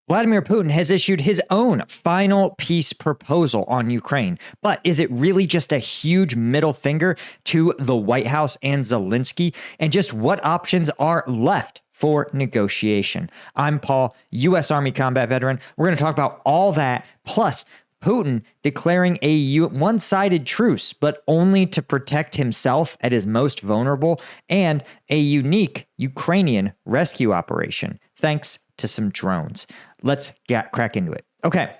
Vladimir Putin has issued his own final peace proposal on Ukraine. But is it really just a huge middle finger to the White House and Zelenskyy? And just what options are left for negotiation? I'm Paul, U.S. Army combat veteran. We're going to talk about all that, plus Putin declaring a one-sided truce, but only to protect himself at his most vulnerable, and a unique Ukrainian rescue operation, thanks to some drones. Let's crack into it. Okay.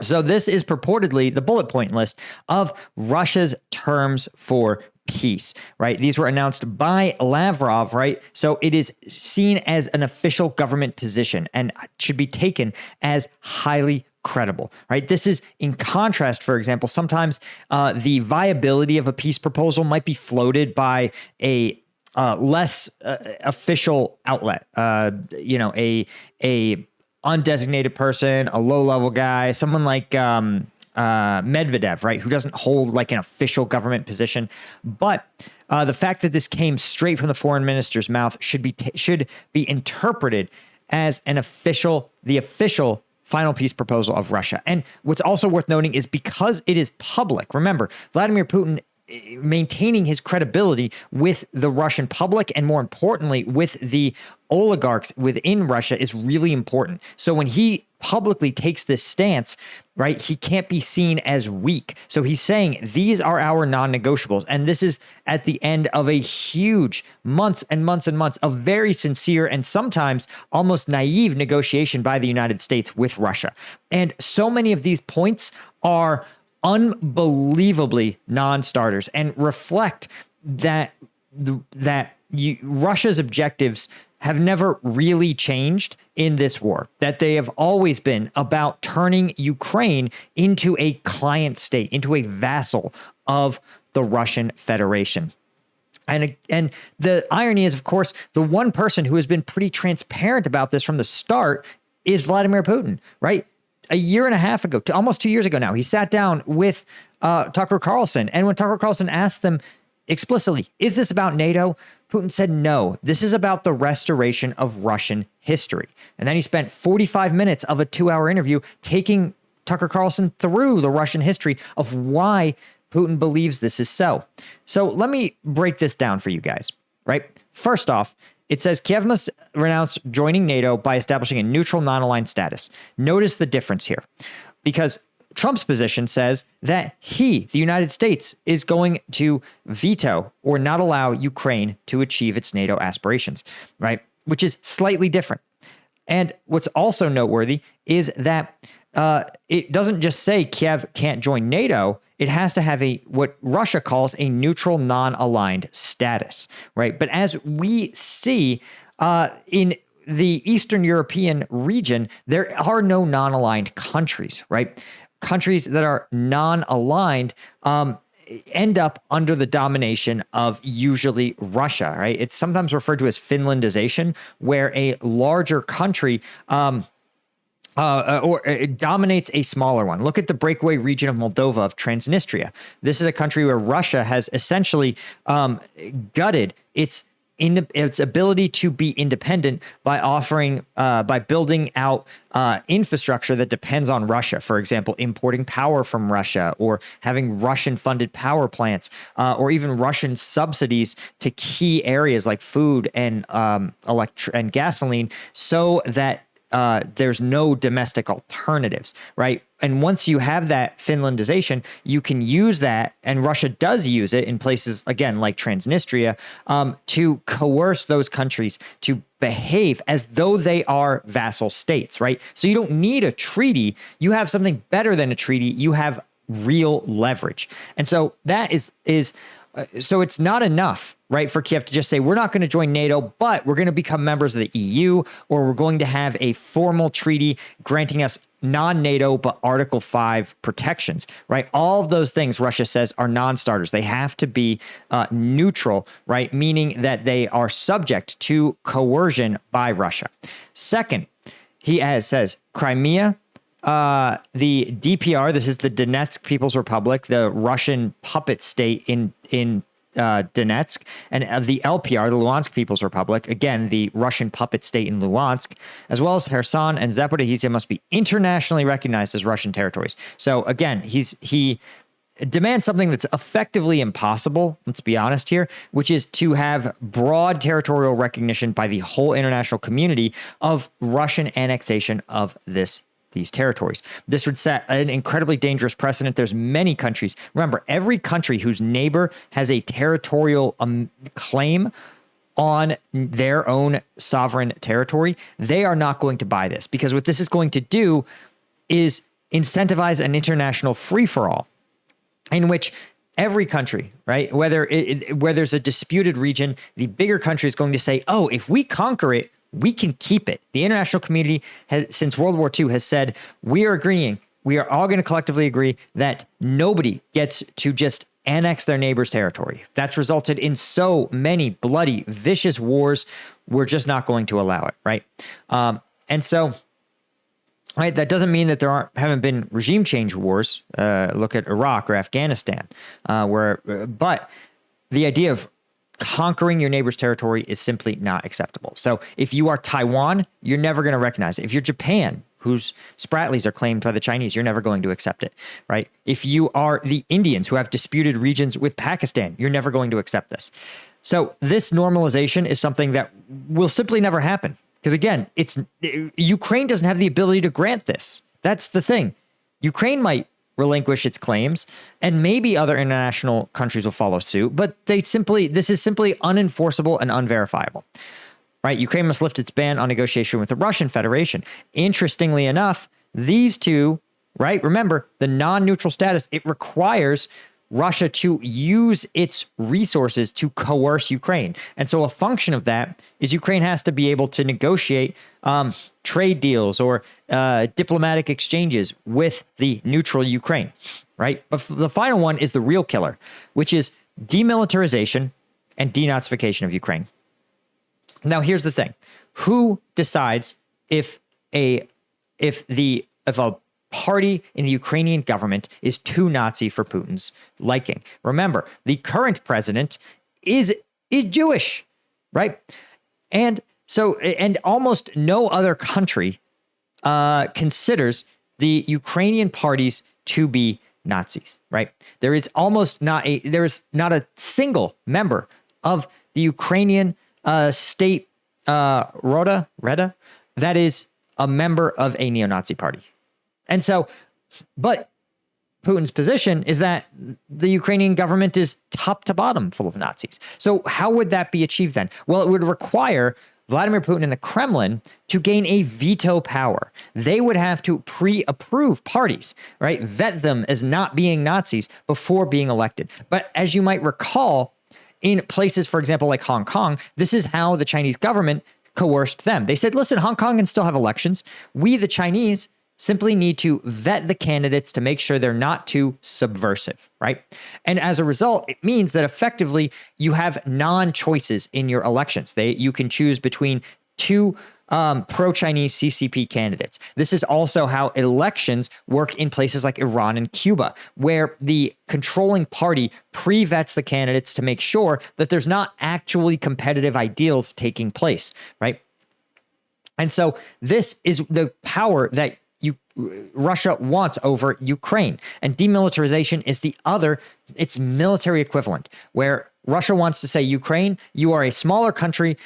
So this is purportedly the bullet point list of Russia's terms for peace, right? These were announced by Lavrov, right? So it is seen as an official government position and should be taken as highly credible, right? This is in contrast, for example, sometimes the viability of a peace proposal might be floated by a less official outlet, a undesignated person, a low-level guy, someone like Medvedev, right, who doesn't hold like an official government position. But the fact that this came straight from the foreign minister's mouth should be interpreted as the official final peace proposal of Russia. And what's also worth noting is because it is public. Remember, Vladimir Putin maintaining his credibility with the Russian public and, more importantly, with the oligarchs within Russia is really important. So when he publicly takes this stance, right, he can't be seen as weak. So he's saying these are our non-negotiables. And this is at the end of a huge months and months and months of very sincere and sometimes almost naive negotiation by the United States with Russia. And so many of these points are unbelievably non-starters and reflect that Russia's objectives have never really changed in this war, that they have always been about turning Ukraine into a client state, into a vassal of the Russian Federation. And the irony is, of course, the one person who has been pretty transparent about this from the start is Vladimir Putin, right? A year and a half ago, almost 2 years ago now, he sat down with Tucker Carlson. And when Tucker Carlson asked them explicitly, is this about NATO? Putin said, no, this is about the restoration of Russian history. And then he spent 45 minutes of a 2-hour interview taking Tucker Carlson through the Russian history of why Putin believes this is so. So let me break this down for you guys, right? First off, it says Kiev must renounce joining NATO by establishing a neutral, non-aligned status. Notice the difference here, because Trump's position says that the United States, is going to veto or not allow Ukraine to achieve its NATO aspirations, right? Which is slightly different. And what's also noteworthy is that it doesn't just say Kiev can't join NATO. It has to have what Russia calls a neutral, non-aligned status, right? But as we see in the Eastern European region, there are no non-aligned countries, right? Countries that are non-aligned end up under the domination of usually Russia, right? It's sometimes referred to as Finlandization, where a larger country it dominates a smaller one. Look at the breakaway region of Moldova, of Transnistria. This is a country where Russia has essentially gutted its ability to be independent by building out infrastructure that depends on Russia. For example, importing power from Russia, or having Russian-funded power plants, or even Russian subsidies to key areas like food and and gasoline, so that there's no domestic alternatives, right? And once you have that Finlandization, you can use that, and Russia does use it in places, again, like Transnistria, to coerce those countries to behave as though they are vassal states, right? So you don't need a treaty. You have something better than a treaty. You have real leverage. And so that is so it's not enough, right, for Kiev to just say, we're not going to join NATO, but we're going to become members of the EU, or we're going to have a formal treaty granting us non-NATO, but Article 5 protections, right? All of those things, Russia says, are non-starters. They have to be neutral, right? Meaning that they are subject to coercion by Russia. Second, he says Crimea, the DPR, this is the Donetsk People's Republic, the Russian puppet state in Donetsk, and the LPR, the Luhansk People's Republic, again, the Russian puppet state in Luhansk, as well as Kherson and Zaporizhzhia must be internationally recognized as Russian territories. So again, he demands something that's effectively impossible, let's be honest here, which is to have broad territorial recognition by the whole international community of Russian annexation of these territories. This would set an incredibly dangerous precedent. There's many countries. Remember, every country whose neighbor has a territorial claim on their own sovereign territory, they are not going to buy this, because what this is going to do is incentivize an international free-for-all in which every country, right, where there's a disputed region, the bigger country is going to say, oh, if we conquer it, we can keep it. The international community has, since World War II, has said, we are all going to collectively agree that nobody gets to just annex their neighbor's territory. That's resulted in so many bloody, vicious wars. We're just not going to allow it, right? And so, right, that doesn't mean that there haven't been regime change wars. Look at Iraq or Afghanistan, but the idea of conquering your neighbor's territory is simply not acceptable. So if you are Taiwan, you're never going to recognize it. If you're Japan, whose Spratlys are claimed by the Chinese, you're never going to accept it, right? If you are the Indians who have disputed regions with Pakistan, you're never going to accept this. So this normalization is something that will simply never happen. Because again, Ukraine doesn't have the ability to grant this. That's the thing. Ukraine might relinquish its claims, and maybe other international countries will follow suit, but this is simply unenforceable and unverifiable, right? Ukraine must lift its ban on negotiation with the Russian Federation. Interestingly enough, these two, right? Remember, the non-neutral status, it requires Russia to use its resources to coerce Ukraine. And so a function of that is Ukraine has to be able to negotiate trade deals or diplomatic exchanges with the neutral Ukraine, right? But the final one is the real killer, which is demilitarization and denazification of Ukraine. Now, here's the thing. Who decides if a party in the Ukrainian government is too Nazi for Putin's liking? Remember, the current president is Jewish, right? And so, and almost no other country considers the Ukrainian parties to be Nazis, right? There is not a single member of the Ukrainian state Rada that is a member of a neo-Nazi party. And so, but Putin's position is that the Ukrainian government is top to bottom full of Nazis. So how would that be achieved then? Well, it would require Vladimir Putin and the Kremlin to gain a veto power. They would have to pre-approve parties, right? Vet them as not being Nazis before being elected. But as you might recall, in places, for example, like Hong Kong, this is how the Chinese government coerced them. They said, listen, Hong Kong can still have elections. We, the Chinese, simply need to vet the candidates to make sure they're not too subversive, right? And as a result, it means that effectively you have non-choices in your elections. You can choose between two pro-Chinese CCP candidates. This is also how elections work in places like Iran and Cuba, where the controlling party pre-vets the candidates to make sure that there's not actually competitive ideals taking place, right? And so this is the power that Russia wants over Ukraine. And demilitarization is its military equivalent, where Russia wants to say, Ukraine, you are a smaller country.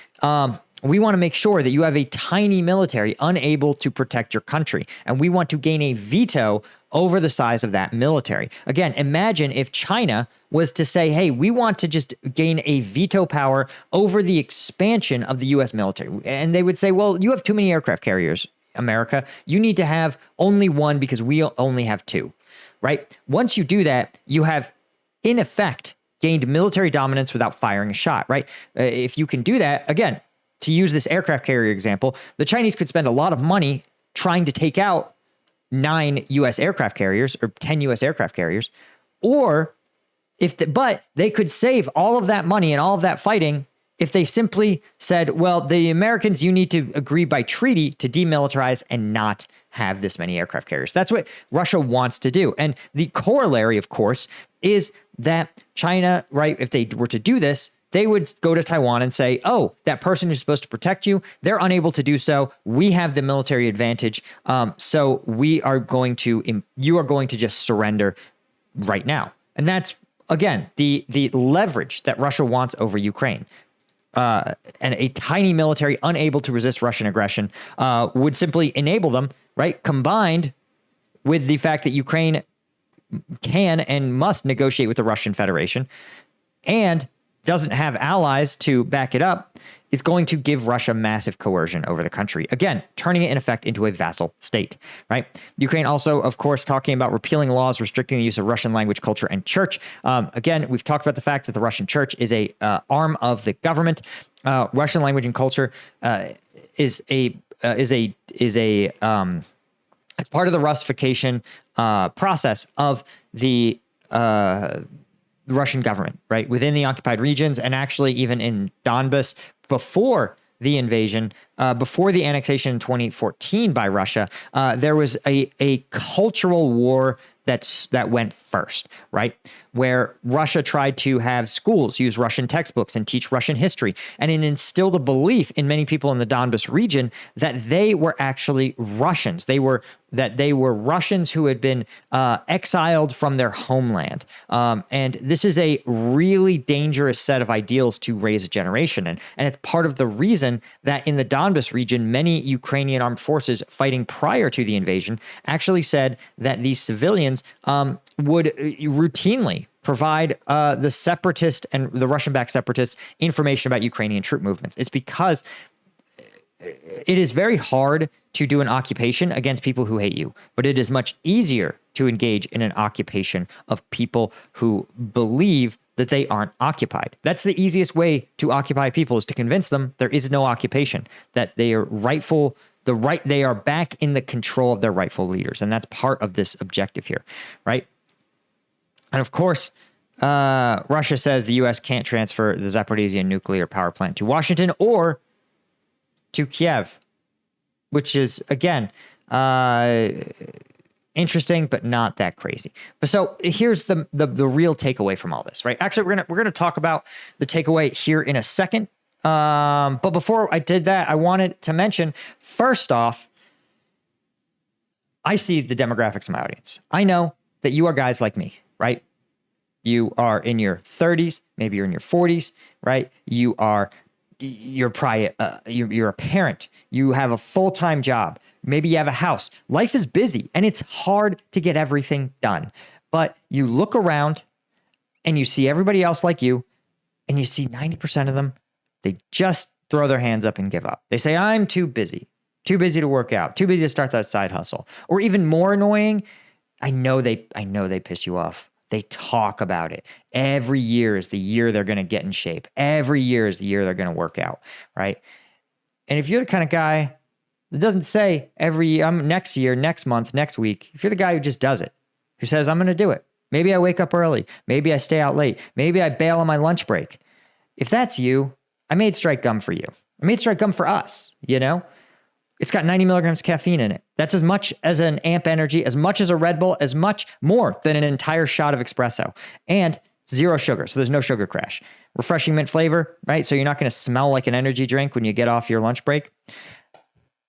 We want to make sure that you have a tiny military unable to protect your country. And we want to gain a veto over the size of that military. Again, imagine if China was to say, hey, we want to just gain a veto power over the expansion of the U.S. military. And they would say, well, you have too many aircraft carriers, America. You need to have only one because we only have two, right? Once you do that, you have, in effect, gained military dominance without firing a shot, right? If you can do that, again, to use this aircraft carrier example, the Chinese could spend a lot of money trying to take out 9 U.S. aircraft carriers or 10 U.S. aircraft carriers, or but they could save all of that money and all of that fighting if they simply said, well, the Americans, you need to agree by treaty to demilitarize and not have this many aircraft carriers. That's what Russia wants to do. And the corollary, of course, is that China, right, if they were to do this, they would go to Taiwan and say, oh, that person who's supposed to protect you, they're unable to do so. We have the military advantage. So you are going to just surrender right now. And that's, again, the leverage that Russia wants over Ukraine. And a tiny military unable to resist Russian aggression would simply enable them, right? Combined with the fact that Ukraine can and must negotiate with the Russian Federation and doesn't have allies to back it up, is going to give Russia massive coercion over the country. Again, turning it in effect into a vassal state, right? Ukraine also, of course, talking about repealing laws restricting the use of Russian language, culture, and church. Again, we've talked about the fact that the Russian church is a arm of the government. Russian language and culture is part of the Russification process of the Russian government, right? Within the occupied regions, and actually even in Donbas before the invasion, before the annexation in 2014 by Russia, there was a cultural war that went first, right? Where Russia tried to have schools use Russian textbooks and teach Russian history. And it instilled a belief in many people in the Donbas region that they were actually Russians. They were Russians who had been exiled from their homeland. And this is a really dangerous set of ideals to raise a generation in. And it's part of the reason that in the Donbas region, many Ukrainian armed forces fighting prior to the invasion actually said that these civilians would routinely provide the separatist and the Russian-backed separatists information about Ukrainian troop movements. It's because it is very hard to do an occupation against people who hate you, but it is much easier to engage in an occupation of people who believe that they aren't occupied. That's the easiest way to occupy people, is to convince them there is no occupation, that they are they are back in the control of their rightful leaders. And that's part of this objective here, right? And of course, Russia says the U.S. can't transfer the Zaporizhzhia nuclear power plant to Washington or to Kiev, which is, again, interesting, but not that crazy. But so here's the real takeaway from all this, right? Actually, we're gonna talk about the takeaway here in a second. But before I did that, I wanted to mention, first off, I see the demographics of my audience. I know that you are guys like me, right? You are in your 30s, maybe you're in your 40s, right? You're probably you're a parent. You have a full-time job. Maybe you have a house. Life is busy and it's hard to get everything done. But you look around and you see everybody else like you, and you see 90% of them, they just throw their hands up and give up. They say, I'm too busy to work out, too busy to start that side hustle. Or even more annoying, I know they piss you off. They talk about it. Every year is the year they're going to get in shape. Every year is the year they're going to work out, right? And if you're the kind of guy that doesn't say next year, next month, next week, if you're the guy who just does it, who says, I'm going to do it. Maybe I wake up early. Maybe I stay out late. Maybe I bail on my lunch break. If that's you, I made Strike Gum for you. I made Strike Gum for us, you know? It's got 90 milligrams of caffeine in it. That's as much as an Amp Energy, as much as a Red Bull, as much more than an entire shot of espresso. And 0 sugar, so there's no sugar crash. Refreshing mint flavor, right? So you're not going to smell like an energy drink when you get off your lunch break.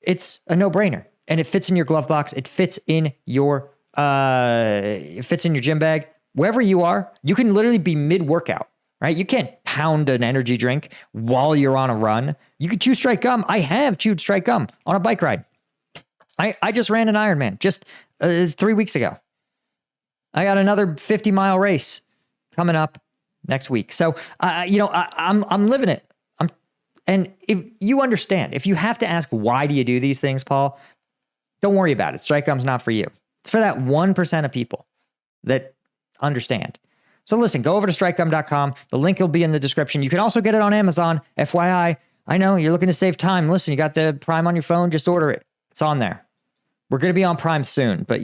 It's a no-brainer. And it fits in your glove box. It fits in your gym bag. Wherever you are, you can literally be mid-workout, right? You can't pound an energy drink while you're on a run. You could chew Strike Gum. I have chewed Strike Gum on a bike ride. I just ran an Ironman just 3 weeks ago. I got another 50-mile race coming up next week. So, I'm living it. And if you understand, if you have to ask, why do you do these things, Paul? Don't worry about it. Strike Gum's not for you. It's for that 1% of people that understand. So listen, go over to strikegum.com. The link will be in the description. You can also get it on Amazon, FYI. I know you're looking to save time. Listen, you got the Prime on your phone, just order it. It's on there. We're going to be on Prime soon, but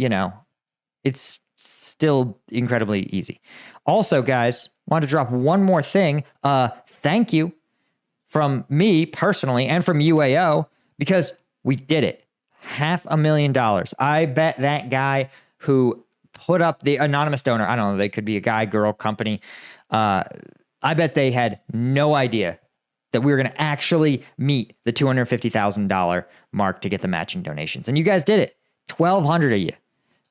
it's still incredibly easy. Also, guys, wanted to drop one more thing. Thank you from me personally and from UAO because we did it. $500,000. I bet that guy who put up the anonymous donor, I don't know, they could be a guy, girl, company. I bet they had no idea that we were going to actually meet the $250,000 mark to get the matching donations. And you guys did it. 1,200 of you.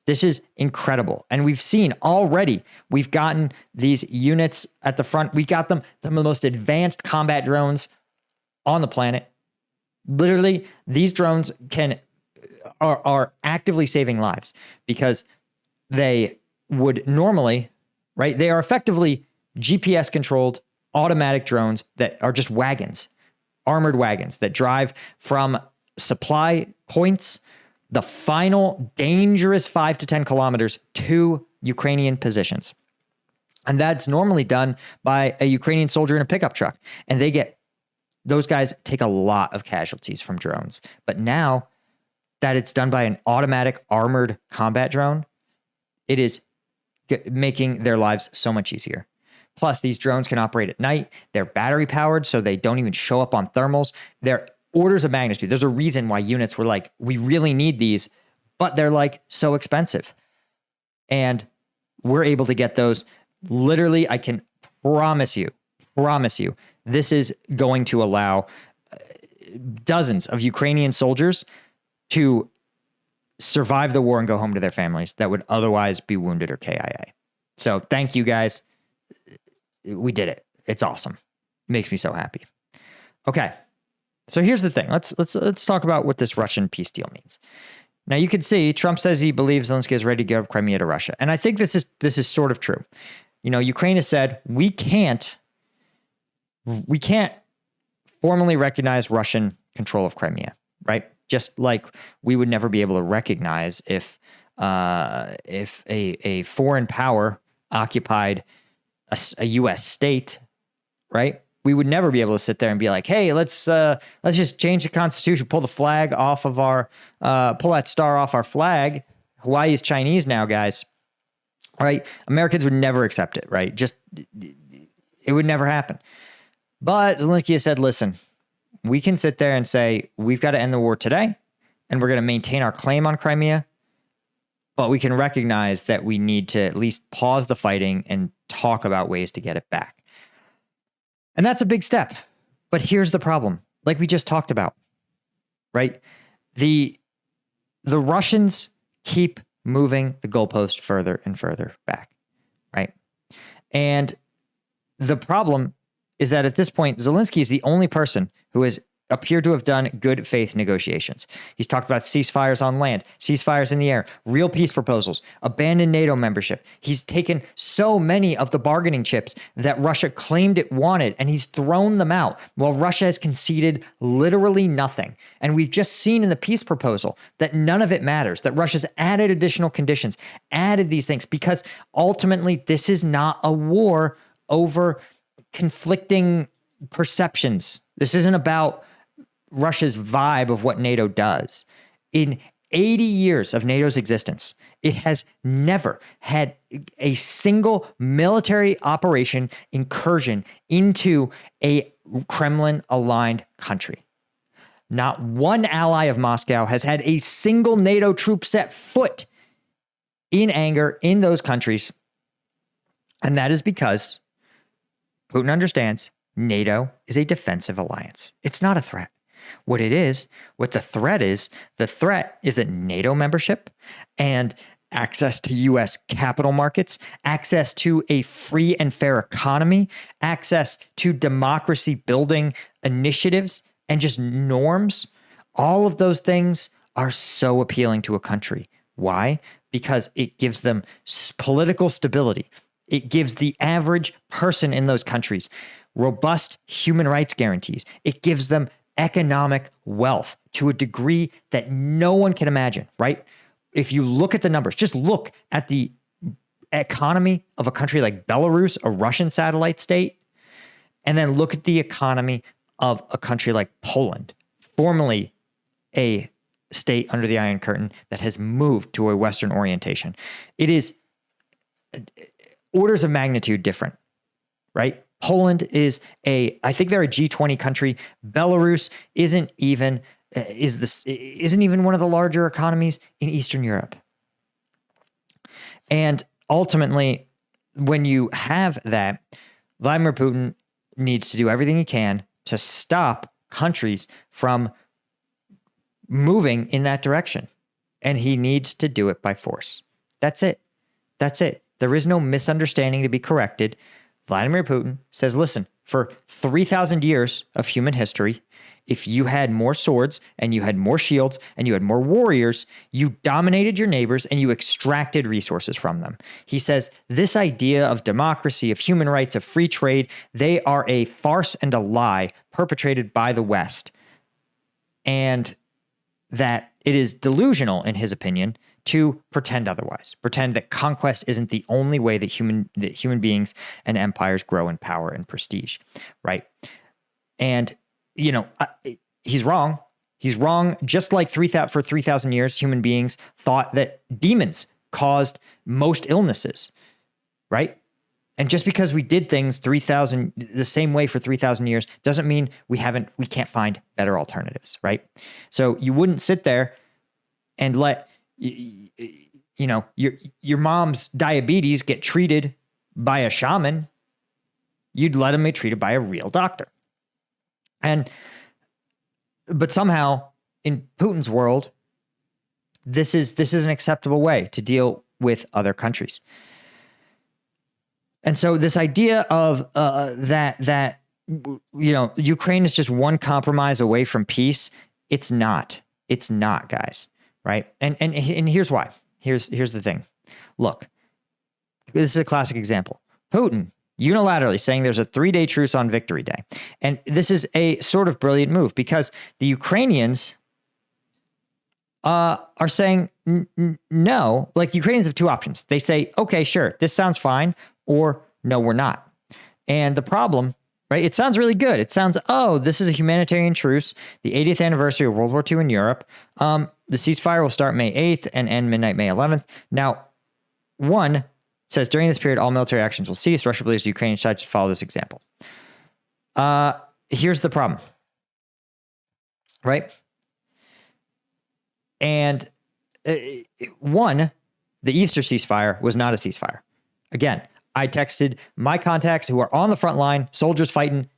This is incredible. And we've seen already, we've gotten these units at the front. We got them some of the most advanced combat drones on the planet. Literally, these drones are actively saving lives because they would normally, right? They are effectively GPS controlled automatic drones that are just wagons, armored wagons that drive from supply points, the final dangerous 5 to 10 kilometers to Ukrainian positions. And that's normally done by a Ukrainian soldier in a pickup truck. And those guys take a lot of casualties from drones. But now that it's done by an automatic armored combat drone, it is making their lives so much easier. Plus, these drones can operate at night. They're battery powered, so they don't even show up on thermals. They're orders of magnitude. There's a reason why units were like, we really need these, but they're like so expensive. And we're able to get those. Literally, I can promise you, this is going to allow dozens of Ukrainian soldiers to survive the war and go home to their families that would otherwise be wounded or KIA. So thank you guys. We did it. It's awesome. Makes me so happy. Okay. So here's the thing. Let's talk about what this Russian peace deal means. Now you can see Trump says he believes Zelenskyy is ready to give Crimea to Russia. And I think this is sort of true. You know, Ukraine has said we can't formally recognize Russian control of Crimea, right? Just like we would never be able to recognize if a foreign power occupied a U.S. state, right? We would never be able to sit there and be like, hey, let's just change the Constitution, pull the flag off of pull that star off our flag. Hawaii is Chinese now, guys. All right? Americans would never accept it, right? It would never happen. But Zelenskyy has said, listen, we can sit there and say, we've got to end the war today, and we're going to maintain our claim on Crimea, but we can recognize that we need to at least pause the fighting and talk about ways to get it back. And that's a big step. But here's the problem, like we just talked about, right? The Russians keep moving the goalpost further and further back, right? And the problem is that at this point, Zelenskyy is the only person who has appeared to have done good faith negotiations. He's talked about ceasefires on land, ceasefires in the air, real peace proposals, abandoned NATO membership. He's taken so many of the bargaining chips that Russia claimed it wanted, and he's thrown them out while Russia has conceded literally nothing. And we've just seen in the peace proposal that none of it matters, that Russia's added additional conditions, added these things, because ultimately this is not a war over conflicting perceptions. This isn't about Russia's vibe of what NATO does. In 80 years of NATO's existence, it has never had a single military operation incursion into a Kremlin-aligned country. Not one ally of Moscow has had a single NATO troop set foot in anger in those countries. And that is because Putin understands NATO is a defensive alliance. It's not a threat. What the threat is that NATO membership and access to U.S. capital markets, access to a free and fair economy, access to democracy building initiatives and just norms, all of those things are so appealing to a country. Why? Because it gives them political stability. It gives the average person in those countries robust human rights guarantees. It gives them economic wealth to a degree that no one can imagine, right? If you look at the numbers, just look at the economy of a country like Belarus, a Russian satellite state, and then look at the economy of a country like Poland, formerly a state under the Iron Curtain that has moved to a Western orientation. It is orders of magnitude different, right? Poland is I think they're a G20 country. Belarus isn't even one of the larger economies in Eastern Europe. And ultimately, when you have that, Vladimir Putin needs to do everything he can to stop countries from moving in that direction. And he needs to do it by force. That's it. That's it. There is no misunderstanding to be corrected. Vladimir Putin says, listen, for 3,000 years of human history, if you had more swords and you had more shields and you had more warriors, you dominated your neighbors and you extracted resources from them. He says this idea of democracy, of human rights, of free trade, they are a farce and a lie perpetrated by the West. And that it is delusional, in his opinion, to pretend otherwise, pretend that conquest isn't the only way that human beings and empires grow in power and prestige, right? And he's wrong. He's wrong. Just like for 3,000 years, human beings thought that demons caused most illnesses, right? And just because we did things the same way for 3,000 years doesn't mean we can't find better alternatives, right? So you wouldn't sit there and let your mom's diabetes get treated by a shaman. You'd let them be treated by a real doctor. But somehow in Putin's world, this is an acceptable way to deal with other countries. And so this idea of that Ukraine is just one compromise away from peace, it's not, guys, right? And here's why. Here's the thing. Look, this is a classic example. Putin unilaterally saying there's a 3-day truce on Victory Day. And this is a sort of brilliant move because the Ukrainians are saying no. Like, Ukrainians have two options. They say, okay, sure, this sounds fine, or no, we're not. And the problem, right? It sounds really good. It sounds, this is a humanitarian truce, the 80th anniversary of World War II in Europe. The ceasefire will start May 8th and end midnight May 11th. Now, one says during this period, all military actions will cease. Russia believes the Ukrainian side should follow this example. Here's the problem, right? And one, the Easter ceasefire was not a ceasefire. Again, I texted my contacts who are on the front line, soldiers fighting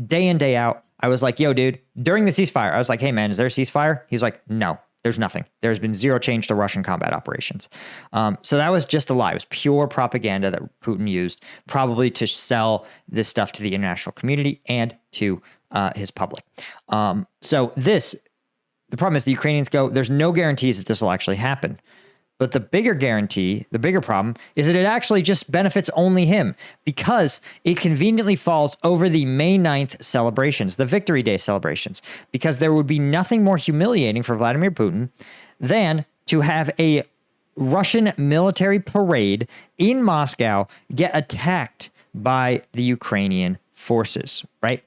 day in, day out. I was like, yo, dude, during the ceasefire, I was like, hey, man, is there a ceasefire? He was like, no, there's nothing. There's been zero change to Russian combat operations. So that was just a lie. It was pure propaganda that Putin used, probably to sell this stuff to the international community and to his public. So the problem is the Ukrainians go, there's no guarantees that this will actually happen. But the bigger problem is that it actually just benefits only him because it conveniently falls over the May 9th celebrations, the Victory Day celebrations, because there would be nothing more humiliating for Vladimir Putin than to have a Russian military parade in Moscow get attacked by the Ukrainian forces, right?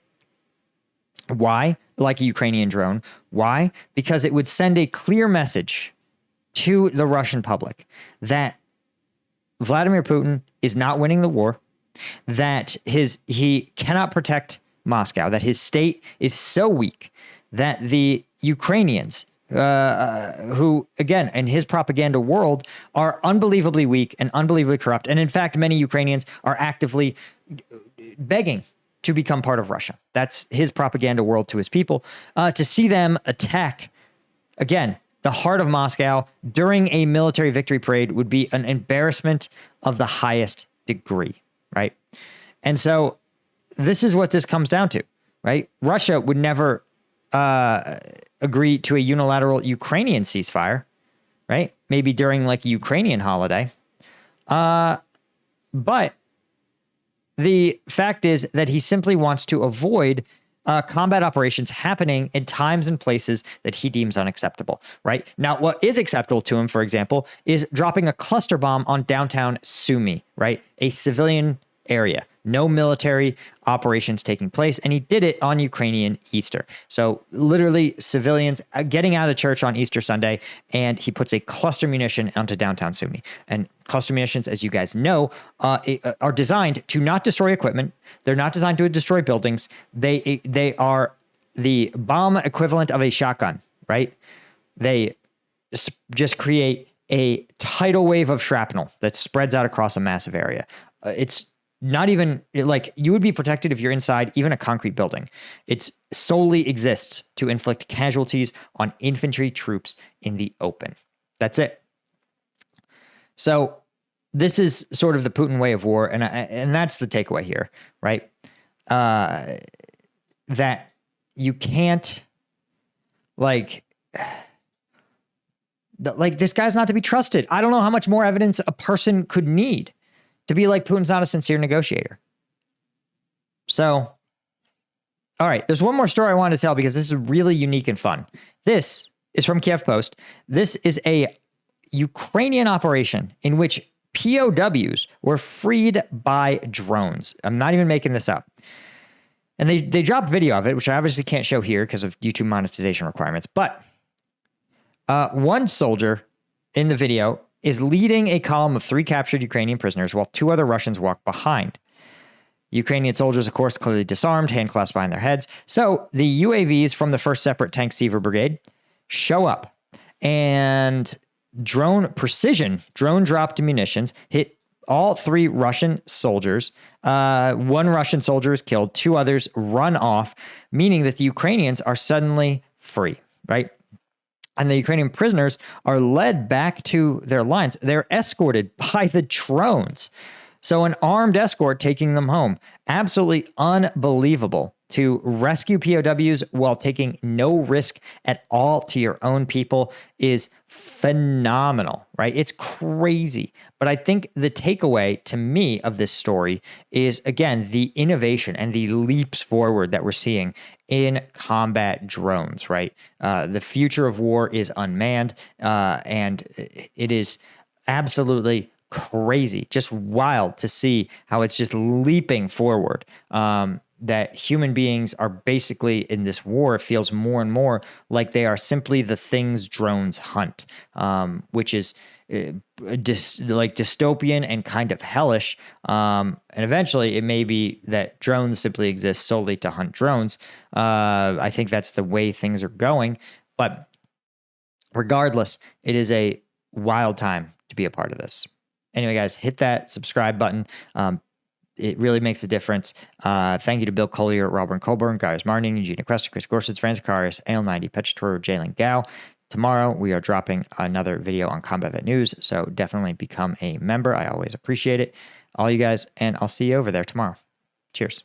Why? Like a Ukrainian drone. Why? Because it would send a clear message to the Russian public that Vladimir Putin is not winning the war, that he cannot protect Moscow, that his state is so weak that the Ukrainians, who, again, in his propaganda world, are unbelievably weak and unbelievably corrupt. And in fact, many Ukrainians are actively begging to become part of Russia. That's his propaganda world to his people. To see them attack, again, the heart of Moscow during a military victory parade would be an embarrassment of the highest degree, right? And so this is what this comes down to, right? Russia would never agree to a unilateral Ukrainian ceasefire, right? Maybe during like a Ukrainian holiday. But the fact is that he simply wants to avoid combat operations happening in times and places that he deems unacceptable, right? Now, what is acceptable to him, for example, is dropping a cluster bomb on downtown Sumy, right? A civilian area. No military operations taking place, and he did it on Ukrainian Easter. So literally civilians getting out of church on Easter Sunday, and he puts a cluster munition onto downtown Sumy. And cluster munitions, as you guys know, are designed to not destroy equipment. They're not designed to destroy buildings. They are the bomb equivalent of a shotgun, right? They just create a tidal wave of shrapnel that spreads out across a massive area. It's not even like you would be protected if you're inside even a concrete building. It solely exists to inflict casualties on infantry troops in the open. That's it. So this is sort of the Putin way of war, and that's the takeaway here, right? That you can't this guy's not to be trusted. I don't know how much more evidence a person could need to be like Putin's not a sincere negotiator. So, all right, there's one more story I wanted to tell because this is really unique and fun. This is from Kiev Post. This is a Ukrainian operation in which POWs were freed by drones. I'm not even making this up. And they dropped video of it, which I obviously can't show here because of YouTube monetization requirements. But one soldier in the video is leading a column of 3 captured Ukrainian prisoners while 2 other Russians walk behind. Ukrainian soldiers, of course, clearly disarmed, handclasped behind their heads. So the UAVs from the 1st Separate Tank Seaver Brigade show up, and drone-dropped munitions hit all 3 Russian soldiers. 1 Russian soldier is killed, 2 others run off, meaning that the Ukrainians are suddenly free, right? And the Ukrainian prisoners are led back to their lines. They're escorted by the drones. So an armed escort taking them home. Absolutely unbelievable to rescue POWs while taking no risk at all to your own people is phenomenal, right? It's crazy. But I think the takeaway to me of this story is, again, the innovation and the leaps forward that we're seeing in combat drones, right? The future of war is unmanned, and it is absolutely crazy, just wild to see how it's just leaping forward. That human beings are basically in this war, it feels more and more like they are simply the things drones hunt, which is dystopian and kind of hellish. And eventually it may be that drones simply exist solely to hunt drones. I think that's the way things are going. But regardless, it is a wild time to be a part of this. Anyway, guys, hit that subscribe button. It really makes a difference. Thank you to Bill Collier, Robert Colburn, Gaius Marning, Eugenia Cuesta, Chris Gorsuch, Francis Karius, AL90, Petratoro, Jalen Gao. Tomorrow, we are dropping another video on Combat Vet News, so definitely become a member. I always appreciate it. All you guys, and I'll see you over there tomorrow. Cheers.